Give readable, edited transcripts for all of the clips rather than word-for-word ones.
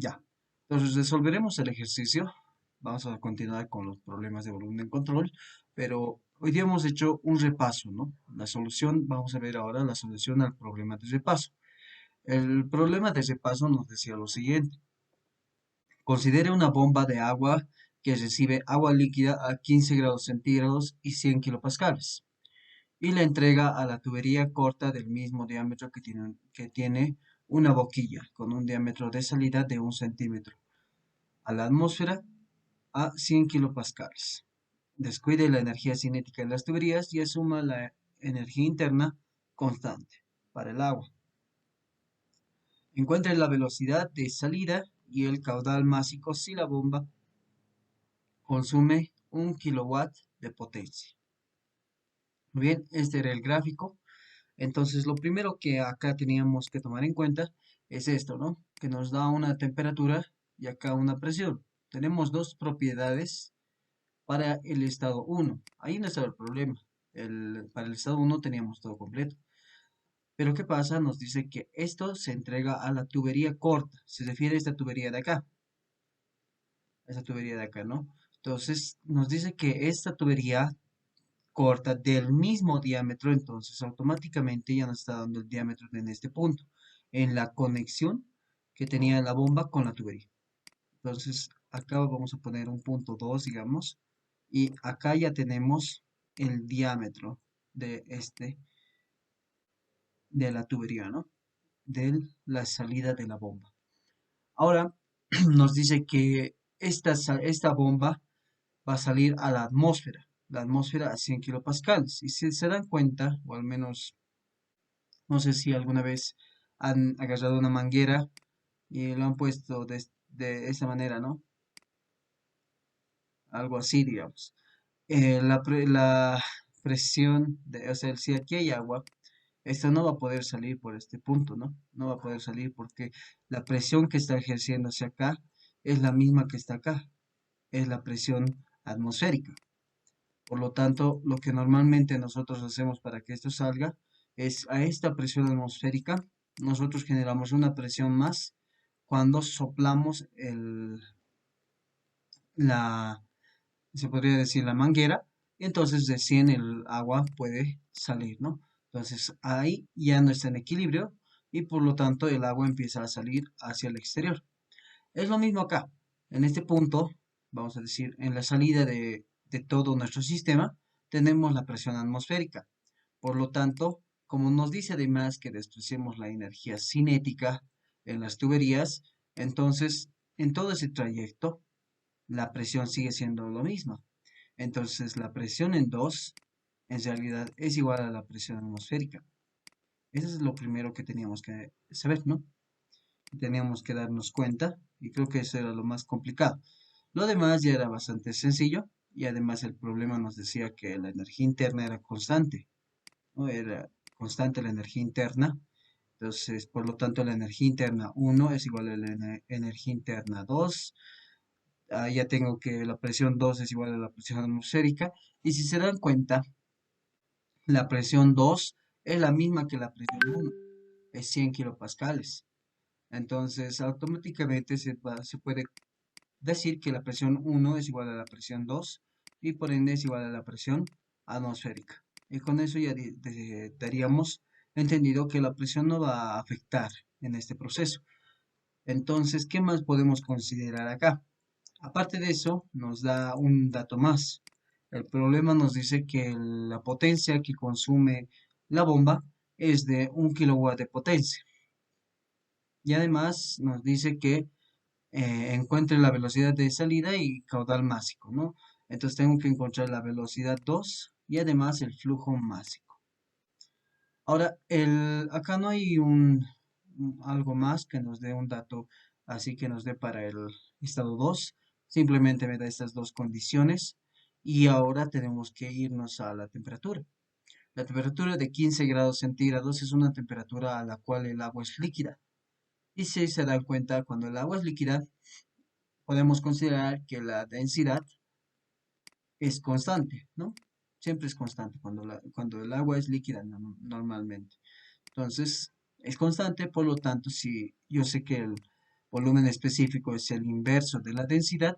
Ya. Entonces resolveremos el ejercicio. Vamos a continuar con los problemas de volumen de control, pero hoy día hemos hecho un repaso, ¿no? La solución, vamos a ver ahora la solución al problema de repaso. El problema de repaso nos decía lo siguiente. Considere una bomba de agua que recibe agua líquida a 15 grados centígrados y 100 kilopascales y la entrega a la tubería corta del mismo diámetro que tiene una boquilla con un diámetro de salida de 1 centímetro a la atmósfera a 100 kilopascales. Descuide la energía cinética de las tuberías y asuma la energía interna constante para el agua. Encuentre la velocidad de salida y el caudal másico si la bomba consume 1 kilowatt de potencia. Muy bien, este era el gráfico. Entonces, lo primero que acá teníamos que tomar en cuenta es esto, ¿no? Que nos da una temperatura y acá una presión. Tenemos dos propiedades para el estado uno. Ahí no estaba el problema. Para el estado uno teníamos todo completo. Pero ¿qué pasa? Nos dice que esto se entrega a la tubería corta. Se refiere a esta tubería de acá. Esta tubería de acá, ¿no? Entonces, nos dice que esta tubería corta del mismo diámetro, entonces automáticamente ya nos está dando el diámetro en este punto, en la conexión que tenía la bomba con la tubería. Entonces, acá vamos a poner un punto 2, digamos, y acá ya tenemos el diámetro de de la tubería, ¿no? De la salida de la bomba. Ahora nos dice que esta bomba va a salir a la atmósfera a 100 kilopascales. Y si se dan cuenta, o al menos, no sé si alguna vez han agarrado una manguera y lo han puesto de esta manera, ¿no? Algo así, digamos. La presión, o sea, si aquí hay agua, esta no va a poder salir por este punto, ¿no? No va a poder salir porque la presión que está ejerciendo hacia acá es la misma que está acá, es la presión atmosférica. Por lo tanto, lo que normalmente nosotros hacemos para que esto salga es a esta presión atmosférica, nosotros generamos una presión más cuando soplamos la, se podría decir la manguera, y entonces recién el agua puede salir, ¿no? Entonces ahí ya no está en equilibrio y por lo tanto el agua empieza a salir hacia el exterior. Es lo mismo acá. En este punto, vamos a decir, en la salida de todo nuestro sistema, tenemos la presión atmosférica. Por lo tanto, como nos dice además que despreciemos la energía cinética en las tuberías, entonces en todo ese trayecto la presión sigue siendo lo mismo. Entonces la presión en 2 en realidad es igual a la presión atmosférica. Eso es lo primero que teníamos que saber, ¿no? Teníamos que darnos cuenta y creo que eso era lo más complicado. Lo demás ya era bastante sencillo y además el problema nos decía que la energía interna era constante, ¿no? Era constante la energía interna. Entonces, por lo tanto, la energía interna uno es igual a la energía interna 2. Ya tengo que la presión 2 es igual a la presión atmosférica. Y si se dan cuenta, la presión 2 es la misma que la presión uno, es 100 kilopascales. Entonces, automáticamente se puede decir que la presión uno es igual a la presión 2 y por ende es igual a la presión atmosférica. Y con eso ya daríamos entendido que la presión no va a afectar en este proceso. Entonces, ¿qué más podemos considerar acá? Aparte de eso, nos da un dato más. El problema nos dice que la potencia que consume la bomba es de 1 kilowatt de potencia. Y además nos dice que encuentre la velocidad de salida y caudal másico, ¿no? Entonces tengo que encontrar la velocidad 2 y además el flujo másico. Ahora, acá no hay algo más que nos dé un dato así que nos dé para el estado 2. Simplemente me da estas dos condiciones y ahora tenemos que irnos a la temperatura. La temperatura de 15 grados centígrados es una temperatura a la cual el agua es líquida. Y si se dan cuenta, cuando el agua es líquida, podemos considerar que la densidad es constante, ¿no? Siempre es constante cuando el agua es líquida normalmente. Entonces, es constante, por lo tanto, si yo sé que volumen específico es el inverso de la densidad,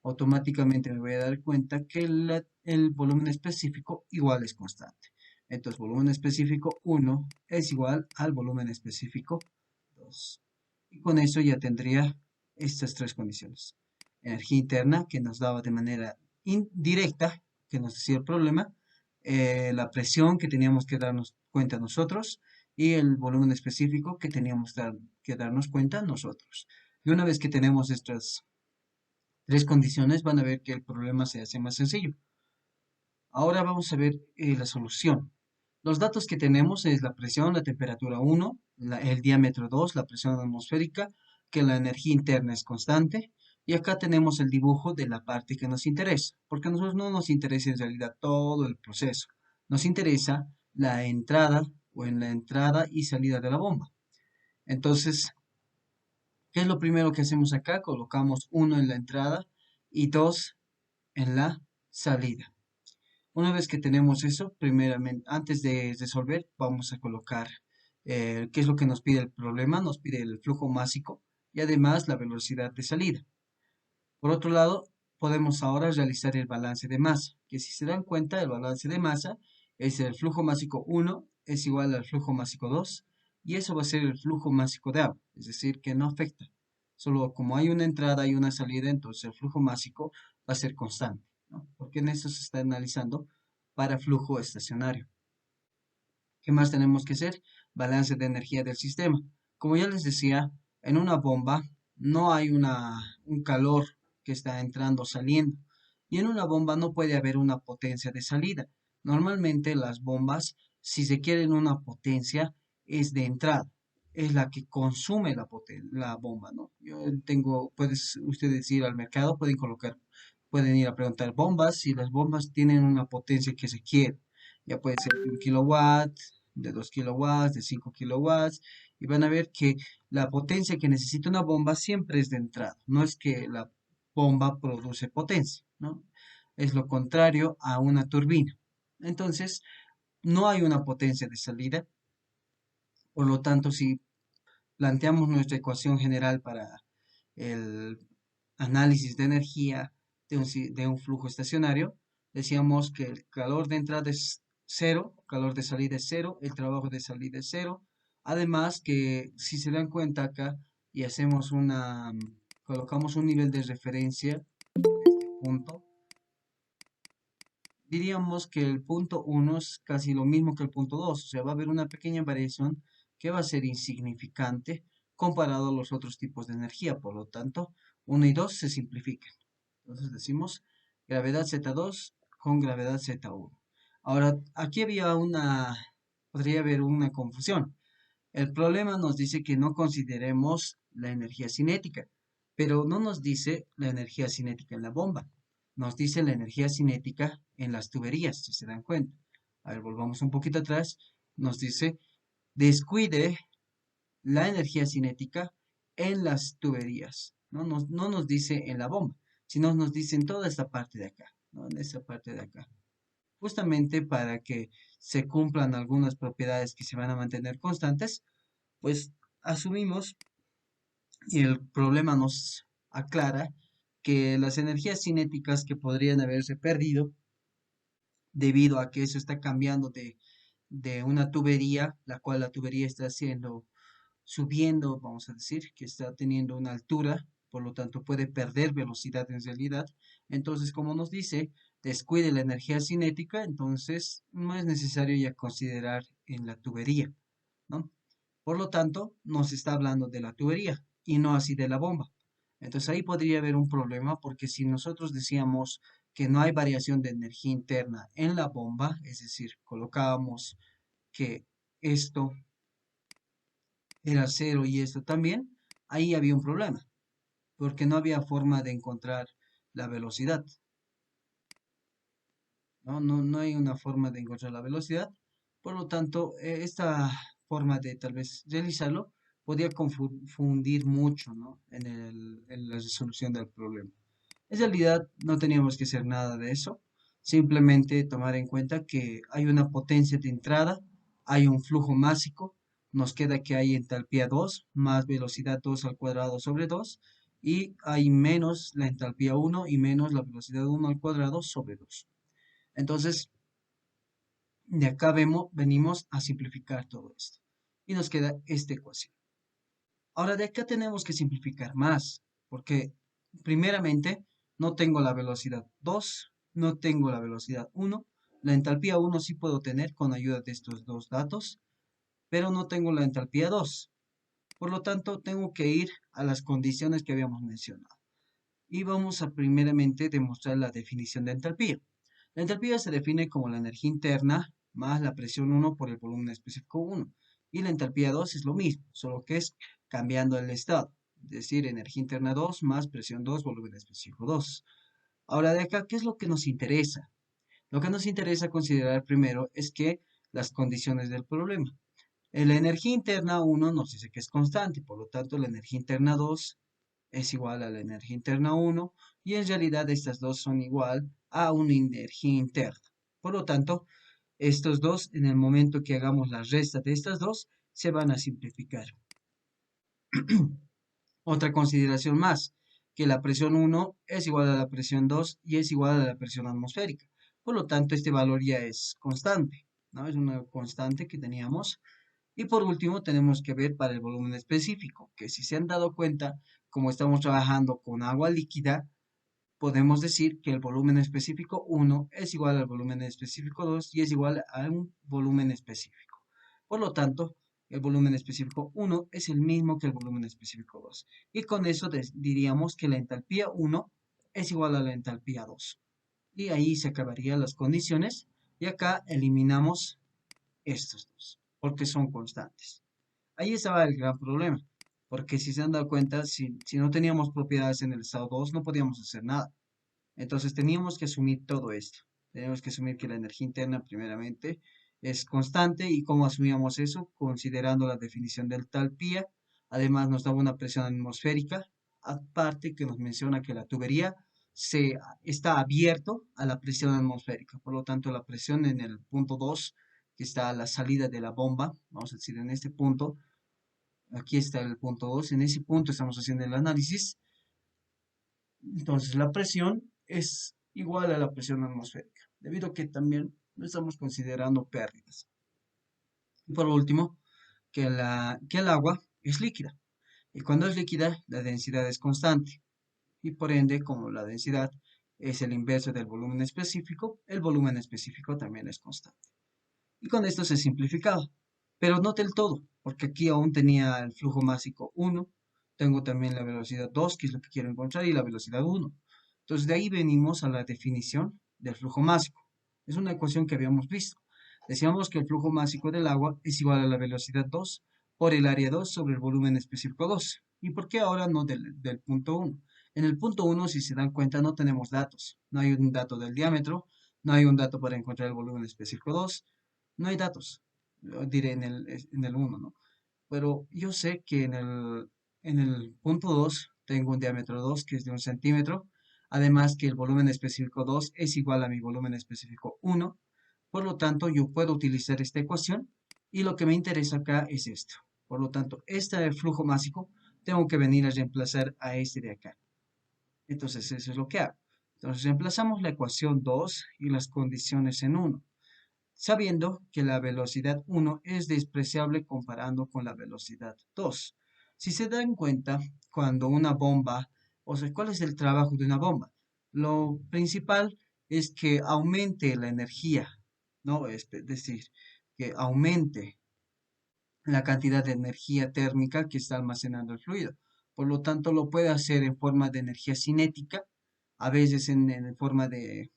automáticamente me voy a dar cuenta que el volumen específico igual es constante. Entonces, volumen específico 1 es igual al volumen específico 2. Y con eso ya tendría estas tres condiciones. Energía interna, que nos daba de manera indirecta, que nos decía el problema, la presión que teníamos que darnos cuenta nosotros y el volumen específico que teníamos que darnos cuenta nosotros. Y una vez que tenemos estas tres condiciones, van a ver que el problema se hace más sencillo. Ahora vamos a ver la solución. Los datos que tenemos es la presión, la temperatura 1, el diámetro 2, la presión atmosférica, que la energía interna es constante. Y acá tenemos el dibujo de la parte que nos interesa, porque a nosotros no nos interesa en realidad todo el proceso. Nos interesa la entrada o en la entrada y salida de la bomba. Entonces, ¿qué es lo primero que hacemos acá? Colocamos 1 en la entrada y 2 en la salida. Una vez que tenemos eso, primeramente, antes de resolver, vamos a colocar qué es lo que nos pide el problema. Nos pide el flujo másico y además la velocidad de salida. Por otro lado, podemos ahora realizar el balance de masa, que si se dan cuenta, el balance de masa es el flujo másico 1 es igual al flujo másico 2 y eso va a ser el flujo másico de agua, es decir, que no afecta. Solo como hay una entrada y una salida, entonces el flujo másico va a ser constante, ¿no? Porque en eso se está analizando para flujo estacionario. ¿Qué más tenemos que hacer? Balance de energía del sistema. Como ya les decía, en una bomba no hay un calor que está entrando o saliendo. Y en una bomba no puede haber una potencia de salida. Normalmente las bombas, si se quieren una potencia, es de entrada. Es la que consume la bomba, ¿no? Puedes ustedes ir al mercado, pueden ir a preguntar bombas y las bombas tienen una potencia que se quiere. Ya puede ser de 1 kilowatt, de 2 kilowatts, de 5 kilowatts, y van a ver que la potencia que necesita una bomba siempre es de entrada, no es que la bomba produce potencia, ¿no? Es lo contrario a una turbina. Entonces, no hay una potencia de salida, por lo tanto, si planteamos nuestra ecuación general para el análisis de energía de un flujo estacionario, decíamos que el calor de entrada es cero, calor de salida es cero, el trabajo de salida es cero. Además que si se dan cuenta acá y colocamos un nivel de referencia, este punto, diríamos que el punto 1 es casi lo mismo que el punto 2, o sea, va a haber una pequeña variación que va a ser insignificante comparado a los otros tipos de energía, por lo tanto, 1 y 2 se simplifican. Entonces decimos gravedad Z2 con gravedad Z1. Ahora, aquí podría haber una confusión. El problema nos dice que no consideremos la energía cinética, pero no nos dice la energía cinética en la bomba. Nos dice la energía cinética en las tuberías, si se dan cuenta. A ver, volvamos un poquito atrás. Nos dice, descuide la energía cinética en las tuberías. No nos dice en la bomba, sino nos dice en toda esta parte de acá, ¿no? En esta parte de acá. Justamente para que se cumplan algunas propiedades que se van a mantener constantes, pues asumimos y el problema nos aclara que las energías cinéticas que podrían haberse perdido debido a que eso está cambiando de una tubería, la cual la tubería está subiendo, vamos a decir, que está teniendo una altura, por lo tanto puede perder velocidad en realidad. Entonces, como nos dice, descuide la energía cinética, entonces no es necesario ya considerar en la tubería, ¿no? Por lo tanto, nos está hablando de la tubería y no así de la bomba. Entonces ahí podría haber un problema porque si nosotros decíamos que no hay variación de energía interna en la bomba, es decir, colocábamos que esto era cero y esto también, ahí había un problema, porque no había forma de encontrar la velocidad, ¿no? No hay una forma de encontrar la velocidad, por lo tanto, esta forma de tal vez realizarlo podía confundir mucho, ¿no? En la resolución del problema. En realidad, no teníamos que hacer nada de eso, simplemente tomar en cuenta que hay una potencia de entrada, hay un flujo másico, nos queda que hay entalpía 2 más velocidad 2 al cuadrado sobre 2 y hay menos la entalpía 1 y menos la velocidad 1 al cuadrado sobre 2. Entonces, de acá venimos a simplificar todo esto y nos queda esta ecuación. Ahora de acá tenemos que simplificar más, porque primeramente no tengo la velocidad 2, no tengo la velocidad 1, la entalpía 1 sí puedo tener con ayuda de estos dos datos, pero no tengo la entalpía 2. Por lo tanto, tengo que ir a las condiciones que habíamos mencionado. Y vamos a primeramente demostrar la definición de entalpía. La entalpía se define como la energía interna más la presión 1 por el volumen específico 1. Y la entalpía 2 es lo mismo, solo que es cambiando el estado. Es decir, energía interna 2 más presión 2, volumen específico 2. Ahora de acá, ¿qué es lo que nos interesa? Lo que nos interesa considerar primero es que las condiciones del problema. La energía interna 1 nos dice que es constante, por lo tanto la energía interna 2 es igual a la energía interna 1 y en realidad estas dos son igual a una energía interna. Por lo tanto, estos dos, en el momento que hagamos la resta de estas dos, se van a simplificar. Otra consideración más, que la presión 1 es igual a la presión 2 y es igual a la presión atmosférica. Por lo tanto, este valor ya es constante, ¿no? Es una constante que teníamos. Y por último, tenemos que ver para el volumen específico, que si se han dado cuenta, como estamos trabajando con agua líquida, podemos decir que el volumen específico 1 es igual al volumen específico 2 y es igual a un volumen específico. Por lo tanto, el volumen específico 1 es el mismo que el volumen específico 2. Y con eso diríamos que la entalpía 1 es igual a la entalpía 2. Y ahí se acabarían las condiciones y acá eliminamos estos dos, porque son constantes. Ahí estaba el gran problema, porque si se han dado cuenta, si no teníamos propiedades en el estado 2, no podíamos hacer nada. Entonces teníamos que asumir todo esto. Teníamos que asumir que la energía interna, primeramente, es constante y cómo asumíamos eso, considerando la definición del talpía. Además, nos daba una presión atmosférica, aparte que nos menciona que la tubería está abierto a la presión atmosférica. Por lo tanto, la presión en el punto 2, que está a la salida de la bomba, vamos a decir en este punto, aquí está el punto 2, en ese punto estamos haciendo el análisis. Entonces, la presión es igual a la presión atmosférica, debido a que también no estamos considerando pérdidas. Y por último, que el agua es líquida. Y cuando es líquida, la densidad es constante. Y por ende, como la densidad es el inverso del volumen específico, el volumen específico también es constante. Y con esto se simplificaba, pero no del todo, porque aquí aún tenía el flujo másico 1, tengo también la velocidad 2, que es lo que quiero encontrar, y la velocidad 1. Entonces de ahí venimos a la definición del flujo másico. Es una ecuación que habíamos visto. Decíamos que el flujo másico del agua es igual a la velocidad 2 por el área 2 sobre el volumen específico 2. ¿Y por qué ahora no del punto 1? En el punto 1, si se dan cuenta, no tenemos datos. No hay un dato del diámetro, no hay un dato para encontrar el volumen específico 2, no hay datos, lo diré en el 1, ¿no? Pero yo sé que en el punto 2 tengo un diámetro 2 que es de 1 centímetro, además que el volumen específico 2 es igual a mi volumen específico 1, por lo tanto yo puedo utilizar esta ecuación y lo que me interesa acá es esto. Por lo tanto, este flujo másico tengo que venir a reemplazar a este de acá. Entonces eso es lo que hago. Entonces reemplazamos la ecuación 2 y las condiciones en 1 sabiendo que la velocidad 1 es despreciable comparando con la velocidad 2. Si se dan cuenta, cuando una bomba, o sea, ¿cuál es el trabajo de una bomba? Lo principal es que aumente la energía, ¿no? Es decir, que aumente la cantidad de energía térmica que está almacenando el fluido. Por lo tanto, lo puede hacer en forma de energía cinética, a veces en forma de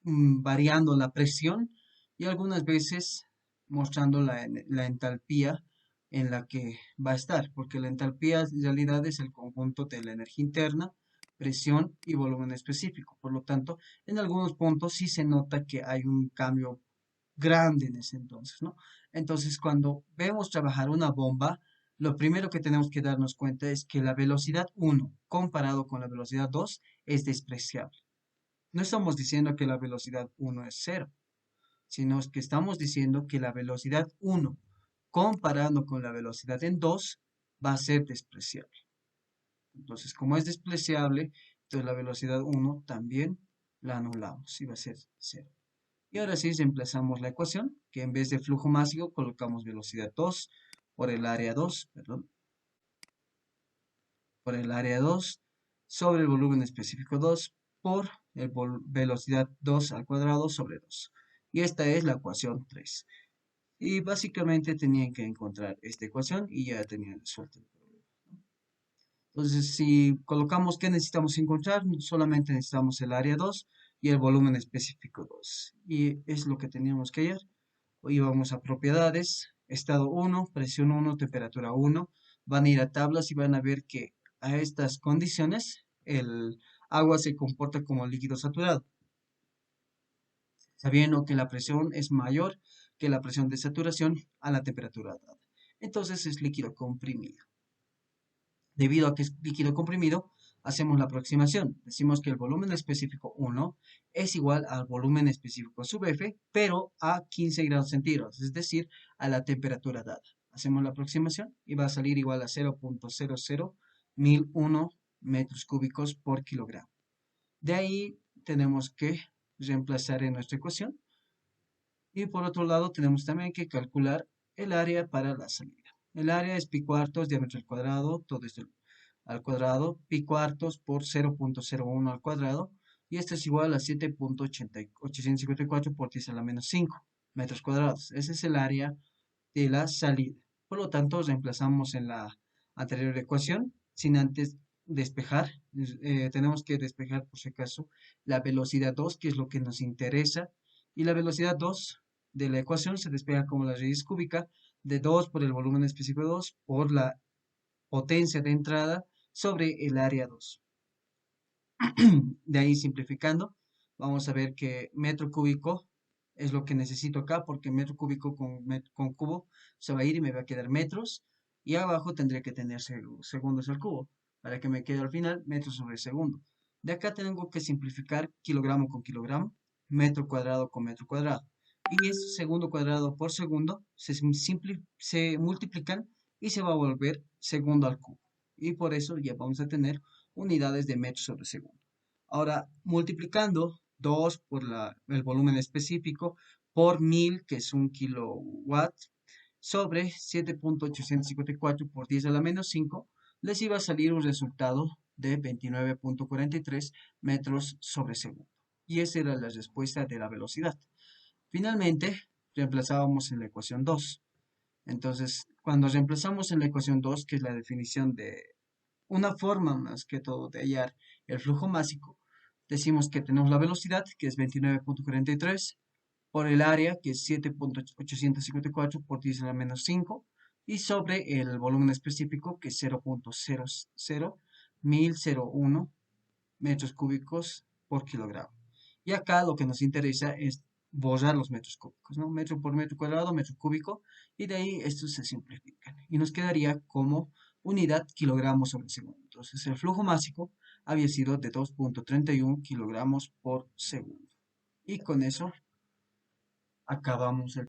variando la presión y algunas veces mostrando la entalpía en la que va a estar, porque la entalpía en realidad es el conjunto de la energía interna, presión y volumen específico. Por lo tanto, en algunos puntos sí se nota que hay un cambio grande en ese entonces, ¿no? Entonces, cuando vemos trabajar una bomba, lo primero que tenemos que darnos cuenta es que la velocidad 1 comparado con la velocidad 2 es despreciable. No estamos diciendo que la velocidad 1 es cero, sino que estamos diciendo que la velocidad 1 comparando con la velocidad en 2, va a ser despreciable. Entonces, como es despreciable, entonces la velocidad 1 también la anulamos y va a ser 0. Y ahora sí reemplazamos la ecuación, que en vez de flujo másico colocamos velocidad 2 por el área 2, perdón, por el área 2 sobre el volumen específico 2 por el velocidad 2 al cuadrado sobre 2. Y esta es la ecuación 3. Y básicamente tenían que encontrar esta ecuación y ya tenían resuelto el problema. Entonces, si colocamos qué necesitamos encontrar, solamente necesitamos el área 2 y el volumen específico 2. Y es lo que teníamos que hallar. Hoy vamos a propiedades, estado 1, presión 1, temperatura 1. Van a ir a tablas y van a ver que a estas condiciones el agua se comporta como líquido saturado, sabiendo que la presión es mayor que la presión de saturación a la temperatura dada. Entonces es líquido comprimido. Debido a que es líquido comprimido, hacemos la aproximación. Decimos que el volumen específico 1 es igual al volumen específico sub F, pero a 15 grados centígrados, es decir, a la temperatura dada. Hacemos la aproximación y va a salir igual a 0.00001 metros cúbicos por kilogramo. De ahí tenemos que reemplazar en nuestra ecuación. Y por otro lado, tenemos también que calcular el área para la salida. El área es pi cuartos, diámetro al cuadrado, todo esto al cuadrado, pi cuartos por 0.01 al cuadrado, y esto es igual a 7.854 por 10 a la menos 5 metros cuadrados. Ese es el área de la salida. Por lo tanto, reemplazamos en la anterior ecuación, sin antes despejar. Tenemos que despejar, por si acaso, la velocidad 2, que es lo que nos interesa, y la velocidad 2 de la ecuación se despeja como la raíz cúbica de 2 por el volumen específico 2 por la potencia de entrada sobre el área 2. De ahí simplificando, vamos a ver que metro cúbico es lo que necesito acá, porque metro cúbico con cubo se va a ir y me va a quedar metros, y abajo tendría que tener segundos al cubo, para que me quede al final metros sobre segundo. De acá tengo que simplificar kilogramo con kilogramo, metro cuadrado con metro cuadrado. Y es segundo cuadrado por segundo, se multiplican y se va a volver segundo al cubo. Y por eso ya vamos a tener unidades de metros sobre segundo. Ahora, multiplicando 2 por el volumen específico por 1000, que es un kilowatt, sobre 7.854 por 10 a la menos 5, les iba a salir un resultado de 29.43 metros sobre segundo. Y esa era la respuesta de la velocidad. Finalmente, reemplazábamos en la ecuación 2. Entonces, cuando reemplazamos en la ecuación 2, que es la definición de una forma más que todo de hallar el flujo másico, decimos que tenemos la velocidad, que es 29.43, por el área, que es 7.854 por 10 a la menos 5, y sobre el volumen específico, que es 0.001 metros cúbicos por kilogramo. Y acá lo que nos interesa es borrar los metros cúbicos, ¿no? Metro por metro cuadrado, metro cúbico, y de ahí estos se simplifican. Y nos quedaría como unidad kilogramos sobre segundo. Entonces el flujo másico había sido de 2.31 kilogramos por segundo. Y con eso acabamos el